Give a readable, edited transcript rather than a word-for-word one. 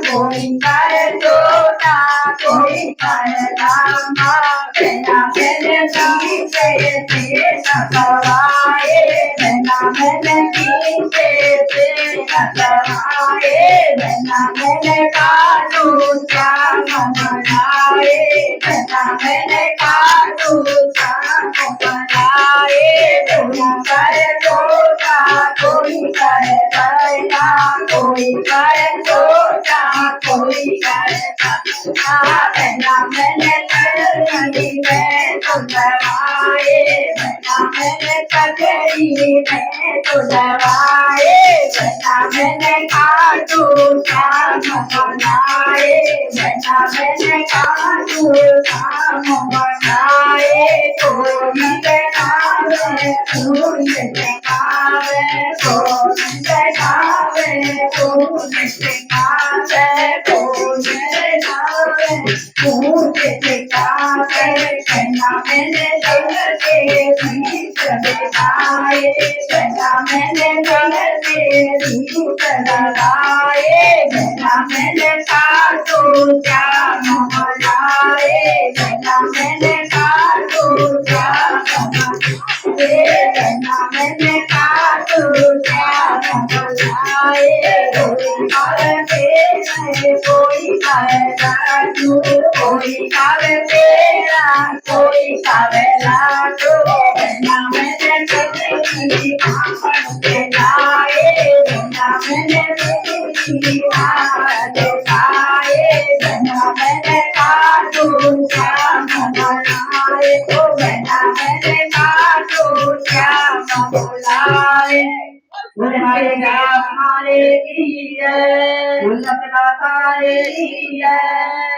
कोई करे छोटा कोई करे लांबा बहना बहन पीछे से नचवाए बहना बहन पीछे से नचवाए बहना बहन कानू श्याम मनाए बहना बहन कानू श्याम मनाए कोई करे छोटा कोई करे बड़ा कोई करे छोटा कोई करे बड़ा बहना मैंने करी में तो दवाए बहना मैंने करी में तो दवाए बहना मैंने काटू काम बनाए बहना मैंने काटू काम बनाए कोई देखावे कोई देखावे कोई देखावे कोई देखावे कोई देखावे कोई देखावे कहना मैंने दिल के बीच लगाए कहना मैंने दिल के बीच लगाए कहना मैंने काटू श्याम मनाए कहना मैंने काटू श्याम कहना मैंने काटू श्याम मनाए कोई खावे कोई खावे लाडू कोई खावे तेरा कोई खावे लाडू कहना मैंने तेरी आंखों के लाए कहना मैंने तेरी आंखों खाए कहना मैंने काटू श्याम मनाए ओ कहना मैंने काटू श्याम मनाए हमारे गाँव हमारे की है, हमारे की है।